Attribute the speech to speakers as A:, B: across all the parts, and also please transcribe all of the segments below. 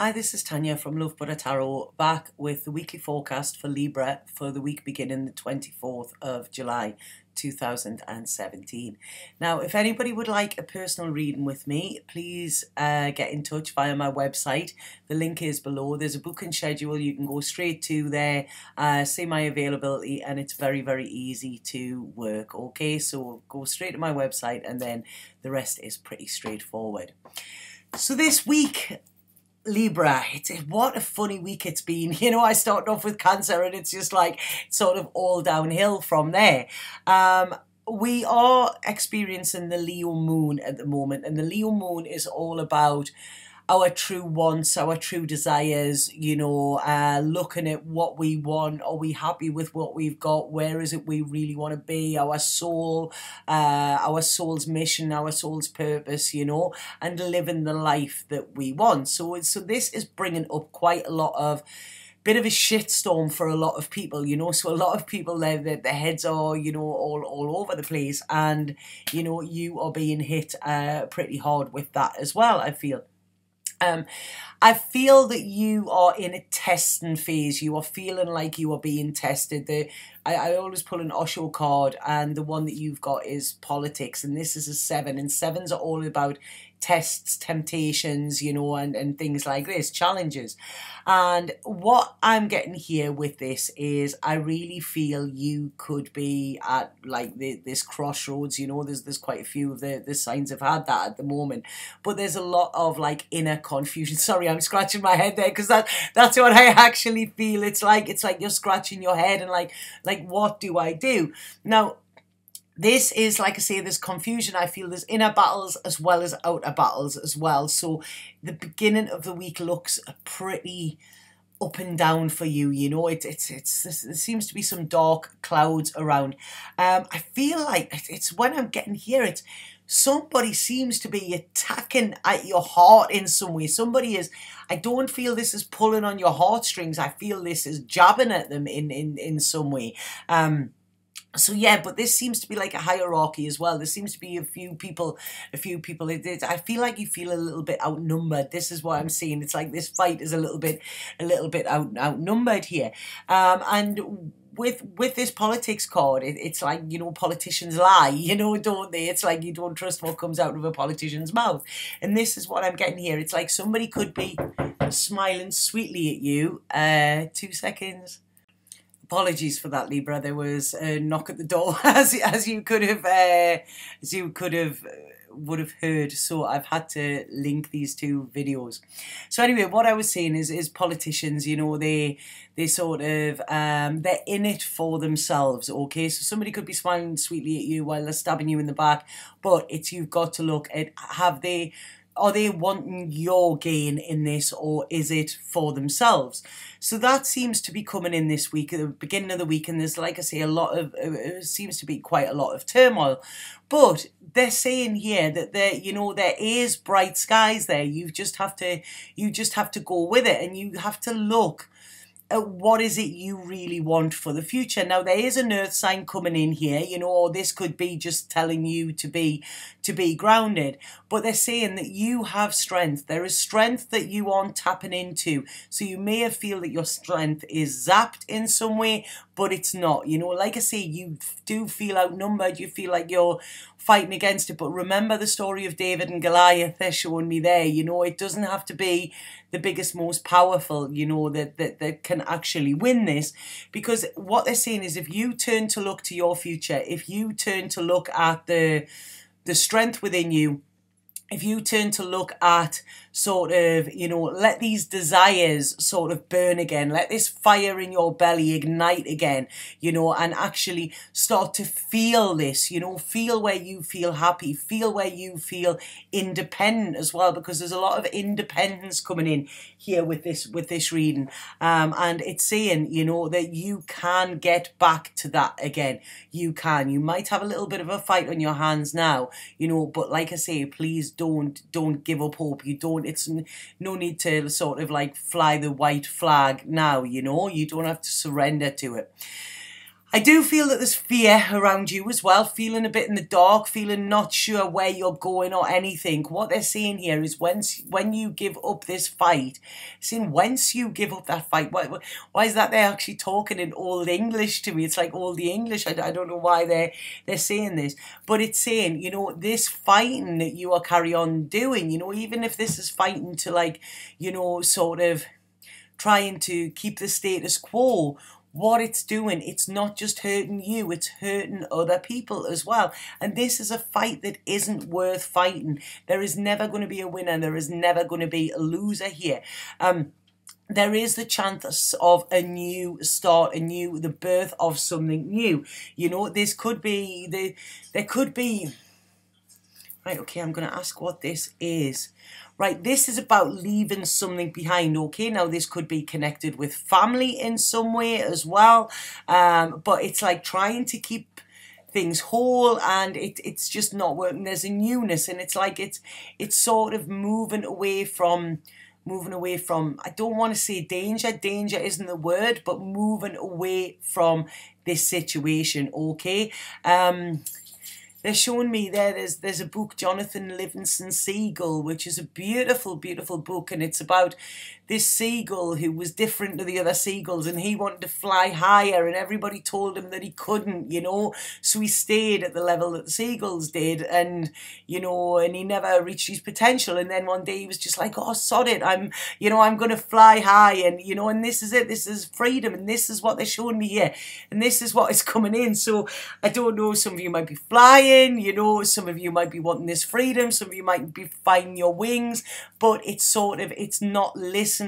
A: Hi, this is Tanya from LIBRA Tarot, back with the weekly forecast for Libra for the week beginning the 24th of July 2017. Now, if anybody would like a personal reading with me, please get in touch via my website. The link is below. There's a booking schedule. You can go straight to there, see my availability, and it's very, very easy to work. Okay, so go straight to my website and then the rest is pretty straightforward. So this week, Libra, what a funny week it's been. You know, I started off with Cancer and it's just like sort of all downhill from there. We are experiencing the Leo moon at the moment, and the Leo moon is all about our true wants, our true desires, you know, looking at what we want. Are we happy with what we've got? Where is it we really want to be? Our soul's mission, our soul's purpose, you know, and living the life that we want. So this is bringing up quite a lot of bit of a shitstorm for a lot of people, you know. So a lot of people, their heads are, you know, all over the place, and you know, you are being hit pretty hard with that as well, I feel. I feel that you are in a testing phase. You are feeling like you are being tested. I always pull an Osho card, and the one that you've got is politics, and this is a 7, and 7s are all about tests, temptations, you know, and things like this, challenges. And what I'm getting here with this is I really feel you could be at like this crossroads, you know. There's quite a few of the signs have had that at the moment, but there's a lot of like inner confusion. Sorry, I'm scratching my head there because that's what I actually feel. It's like you're scratching your head and like what do I do now? This is, like I say, there's confusion. I feel there's inner battles as well as outer battles as well. So the beginning of the week looks pretty up and down for you, you know. There seems to be some dark clouds around. I feel like it's when I'm getting here, it's somebody seems to be attacking at your heart in some way. Somebody is, I don't feel this is pulling on your heartstrings. I feel this is jabbing at them in some way. So yeah, but this seems to be like a hierarchy as well. There seems to be a few people. I feel like you feel a little bit outnumbered. This is what I'm seeing. It's like this fight is a little bit outnumbered here. And with this politics card, it's like, you know, politicians lie, you know, don't they? It's like you don't trust what comes out of a politician's mouth. And this is what I'm getting here. It's like somebody could be smiling sweetly at you. 2 seconds. Apologies for that, Libra. There was a knock at the door, as you could have would have heard. So I've had to link these two videos. So anyway, what I was saying is politicians, you know, they sort of they're in it for themselves. Okay, so somebody could be smiling sweetly at you while they're stabbing you in the back, but you've got to look at, are they wanting your gain in this, or is it for themselves? So that seems to be coming in this week, at the beginning of the week, and there's, like I say, seems to be quite a lot of turmoil. But they're saying here that there is bright skies there. You just have to go with it, and you have to look at what is it you really want for the future. Now, there is an earth sign coming in here, you know, or this could be just telling you to be grounded. But they're saying that you have strength. There is strength that you aren't tapping into. So you may have feel that your strength is zapped in some way, but it's not. You know, like I say, you do feel outnumbered. You feel like you're fighting against it. But remember the story of David and Goliath. They're showing me there. You know, it doesn't have to be the biggest, most powerful, you know, that can actually win this. Because what they're saying is, if you turn to look to your future, if you turn to look at the strength within you, if you turn to look at sort of, you know, let these desires sort of burn again, let this fire in your belly ignite again, you know, and actually start to feel this, you know, feel where you feel happy, feel where you feel independent as well, because there's a lot of independence coming in here with this reading. And it's saying, you know, that you can get back to that again. You might have a little bit of a fight on your hands now, you know, but like I say, please don't give up hope. It's no need to sort of like fly the white flag now, you know. You don't have to surrender to it. I do feel that there's fear around you as well, feeling a bit in the dark, feeling not sure where you're going or anything. What they're saying here is when you give up this fight, saying once you give up that fight, why is that they're actually talking in Old English to me? It's like Old English. I don't know why they're saying this, but it's saying, you know, this fighting that you are carry on doing, you know, even if this is fighting to like, you know, sort of trying to keep the status quo, what it's doing, it's not just hurting you, it's hurting other people as well. And this is a fight that isn't worth fighting. There is never going to be a winner. There is never going to be a loser here. There is the chance of a new start, the birth of something new. You know, this could be, there could be, right, okay, I'm going to ask what this is. Right, this is about leaving something behind, okay? Now, this could be connected with family in some way as well, but it's like trying to keep things whole, and it's just not working. There's a newness, and it's like it's sort of moving away from, I don't want to say danger isn't the word, but moving away from this situation, okay? They're showing me there's a book, Jonathan Livingston Seagull, which is a beautiful, beautiful book, and it's about this seagull who was different to the other seagulls, and he wanted to fly higher, and everybody told him that he couldn't, you know, so he stayed at the level that the seagulls did, and, you know, and he never reached his potential, and then one day he was just like, oh, sod it, I'm going to fly high, and, you know, and this is it, this is freedom, and this is what they're showing me here, and this is what is coming in. So I don't know, some of you might be flying, you know, some of you might be wanting this freedom, some of you might be finding your wings, but it's sort of, it's not listening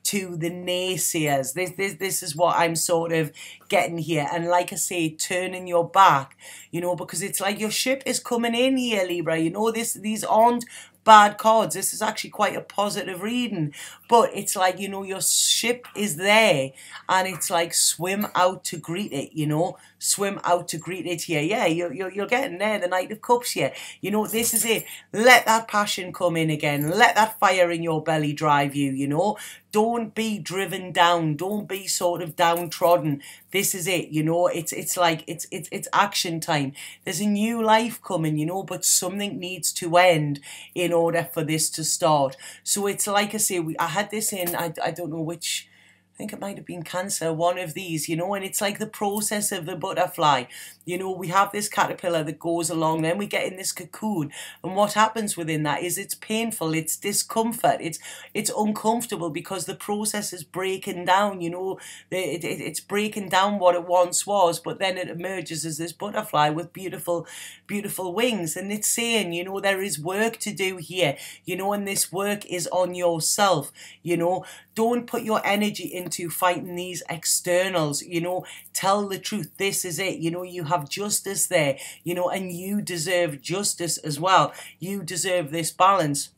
A: to the naysayers. This is what I'm sort of getting here. And like I say, turning your back, you know, because it's like your ship is coming in here, Libra. You know, these aren't bad cards. This is actually quite a positive reading, but it's like, you know, your ship is there, and it's like swim out to greet it, you know, swim out to greet it here. Yeah, you're getting there, the Knight of Cups here. You know, this is it. Let that passion come in again. Let that fire in your belly drive you, you know. Don't be driven down. Don't be sort of downtrodden. This is it, you know. It's like it's action time. There's a new life coming, you know, but something needs to end in order for this to start. So it's like I say, I had this in, I don't know which, I think it might have been Cancer, one of these, you know, and it's like the process of the butterfly. You know, we have this caterpillar that goes along, then we get in this cocoon, and what happens within that is it's painful, it's discomfort, it's uncomfortable, because the process is breaking down, you know, it's breaking down what it once was, but then it emerges as this butterfly with beautiful, beautiful wings. And it's saying, you know, there is work to do here, you know, and this work is on yourself, you know. Don't put your energy into fighting these externals, you know. Tell the truth. This is it, you know. You have justice there, you know, and you deserve justice as well. You deserve this balance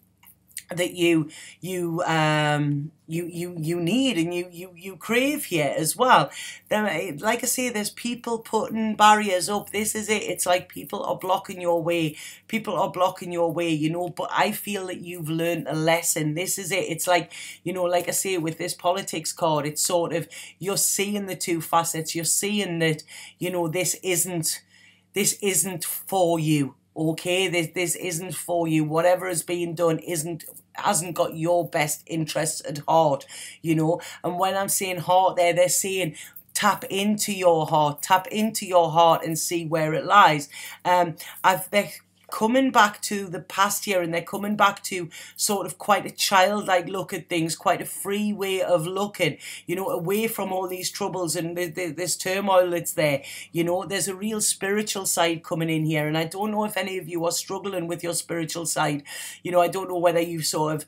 A: that you need, and you crave here as well. Then, like I say, there's people putting barriers up. This is it. It's like people are blocking your way. People are blocking your way, you know, but I feel that you've learned a lesson. This is it. It's like, you know, like I say, with this politics card, it's sort of, you're seeing the two facets. You're seeing that, you know, this isn't for you. Okay, this isn't for you. Whatever is being done hasn't got your best interests at heart, you know. And when I'm saying heart there, they're saying tap into your heart and see where it lies. They're coming back to the past here, and they're coming back to sort of quite a childlike look at things, quite a free way of looking, you know, away from all these troubles and this turmoil that's there. You know, there's a real spiritual side coming in here, and I don't know if any of you are struggling with your spiritual side. You know, I don't know whether you sort of,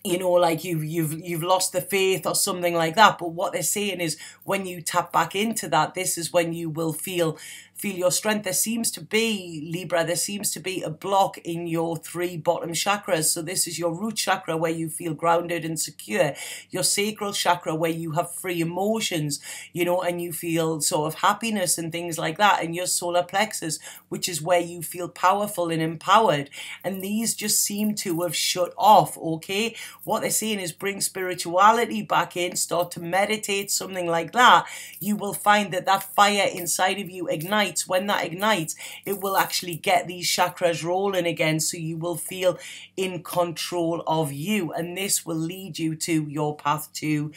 A: you know, like you've lost the faith or something like that. But what they're saying is, when you tap back into that, this is when you will feel feel your strength. There seems to be, Libra, there seems to be a block in your 3 bottom chakras. So this is your root chakra, where you feel grounded and secure, your sacral chakra, where you have free emotions, you know, and you feel sort of happiness and things like that, and your solar plexus, which is where you feel powerful and empowered. And these just seem to have shut off. Okay, what they're saying is bring spirituality back in, start to meditate, something like that. You will find that that fire inside of you ignites. When that ignites, it will actually get these chakras rolling again, so you will feel in control of you, and this will lead you to your path to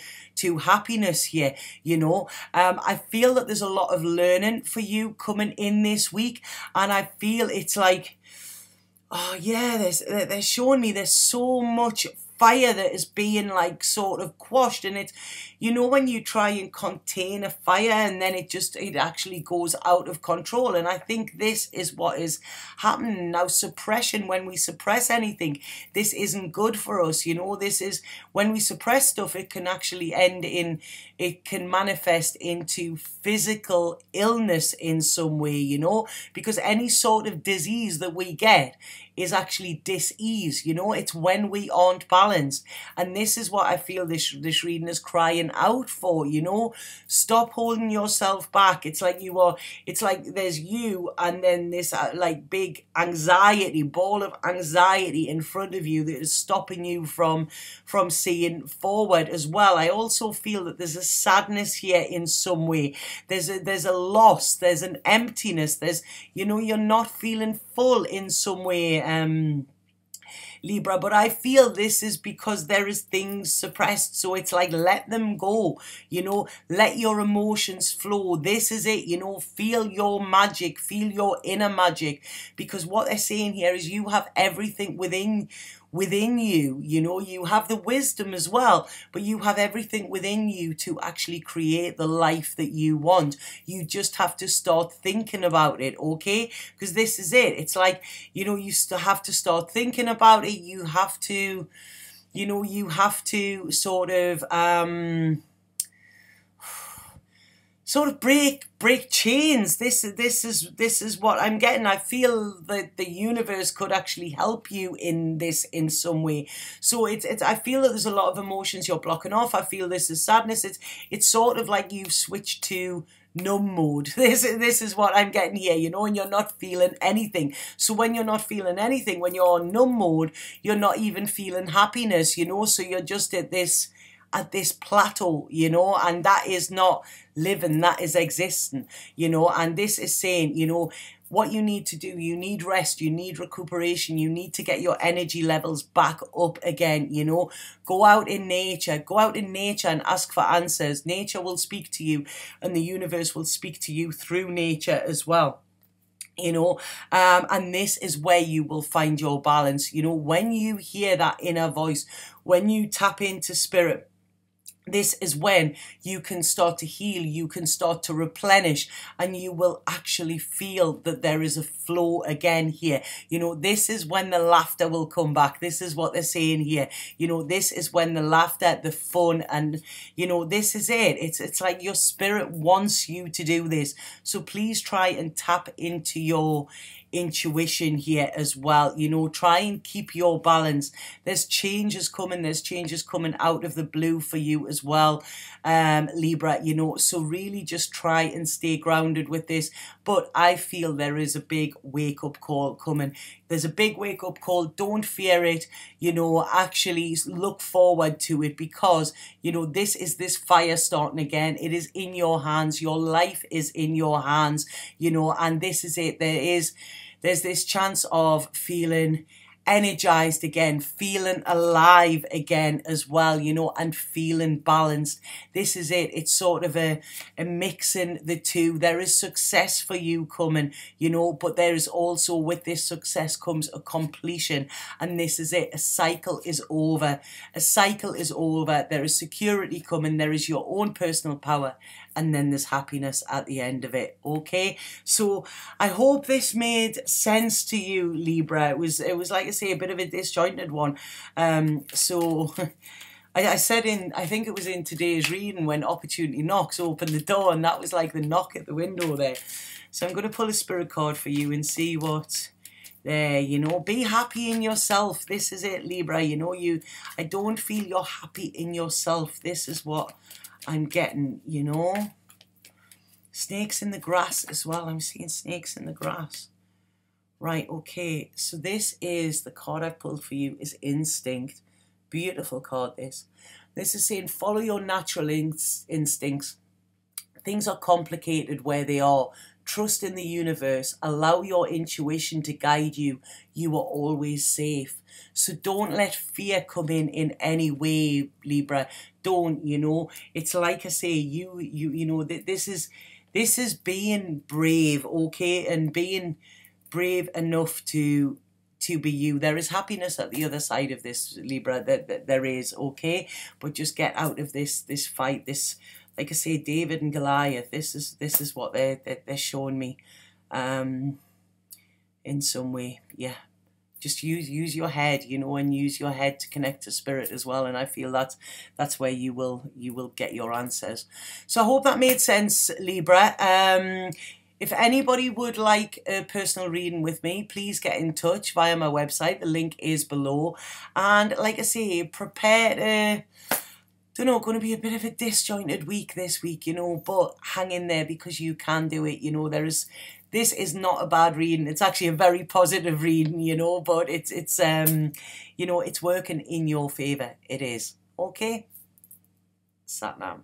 A: happiness here. You know, I feel that there's a lot of learning for you coming in this week, and I feel it's like, oh yeah, they're showing me there's so much fire that is being like sort of quashed. And it's, you know, when you try and contain a fire and then it actually goes out of control. And I think this is what is happening now. Suppression, when we suppress anything, this isn't good for us. You know, this is, when we suppress stuff, it can actually end in, it can manifest into physical illness in some way, you know, because any sort of disease that we get is actually dis-ease. You know, it's when we aren't balanced. And this is what I feel this reading is crying out for. You know, stop holding yourself back. It's like you are, it's like there's you and then this like big anxiety, ball of anxiety in front of you that is stopping you from seeing forward as well. I also feel that there's a sadness here in some way. There's a loss, there's an emptiness, there's, you know, you're not feeling full in some way, Libra, but I feel this is because there is things suppressed. So it's like, let them go, you know, let your emotions flow. This is it, you know, feel your magic, feel your inner magic, because what they're saying here is you have everything within you, you know, you have the wisdom as well, but you have everything within you to actually create the life that you want. You just have to start thinking about it, okay? Because this is it. It's like, you know, you still have to start thinking about it. You have to, you know, you have to sort of break chains. This is what I'm getting. I feel that the universe could actually help you in this in some way. So it's I feel that there's a lot of emotions you're blocking off. I feel this is sadness. It's sort of like you've switched to numb mode. This is what I'm getting here, you know, and you're not feeling anything. So when you're not feeling anything, when you're on numb mode, you're not even feeling happiness, you know, so you're just at this plateau, you know, and that is not living, that is existing, you know. And this is saying, you know, what you need to do, you need rest, you need recuperation, you need to get your energy levels back up again, you know. Go out in nature and ask for answers. Nature will speak to you, and the universe will speak to you through nature as well. You know, and this is where you will find your balance. You know, when you hear that inner voice, when you tap into spirit, this is when you can start to heal, you can start to replenish, and you will actually feel that there is a flow again here. You know, this is when the laughter will come back. This is what they're saying here. You know, this is when the laughter, the fun, and, you know, this is it. It's like your spirit wants you to do this. So please try and tap into your intuition here as well. You know, try and keep your balance. There's changes coming out of the blue for you as well, Libra, you know, so really just try and stay grounded with this. But I feel there is a big wake-up call coming. There's a big wake-up call. Don't fear it, you know, actually look forward to it, because, you know, this is this fire starting again. It is in your hands. Your life is in your hands, you know, and this is it. There's this chance of feeling energized again, feeling alive again as well, you know, and feeling balanced. This is it. It's sort of a mixing the two. There is success for you coming, you know, but there is also, with this success comes a completion, and this is it. A cycle is over. A cycle is over. There is security coming. There is your own personal power, and then there's happiness at the end of it. Okay, so I hope this made sense to you, Libra. It was like I say, a bit of a disjointed one. So I said I think it was in today's reading, when opportunity knocks, open the door, and that was like the knock at the window there. So I'm going to pull a spirit card for you and see what there, you know. Be happy in yourself. This is it, Libra. You know, I don't feel you're happy in yourself. This is what I'm getting, you know. Snakes in the grass as well. I'm seeing snakes in the grass. Right, okay. So this is the card I pulled for you, is Instinct. Beautiful card, this. This is saying follow your natural instincts. Things are complicated where they are. Trust in the universe. Allow your intuition to guide you. You are always safe. So don't let fear come in any way, Libra. Don't, you know. It's like I say, you know, this is being brave, okay? And being brave enough to be you. There is happiness at the other side of this, Libra. There is, okay? But just get out of this fight, this, like I say, David and Goliath. This is what they're showing me, in some way. Yeah, just use your head, you know, and use your head to connect to spirit as well. And I feel that's where you will get your answers. So I hope that made sense, Libra. If anybody would like a personal reading with me, please get in touch via my website. The link is below. And like I say, prepare to, don't know, going to be a bit of a disjointed week this week, you know, but hang in there, because you can do it. You know, this is not a bad reading. It's actually a very positive reading, you know, but it's you know, it's working in your favor. It is. Okay? Sat now.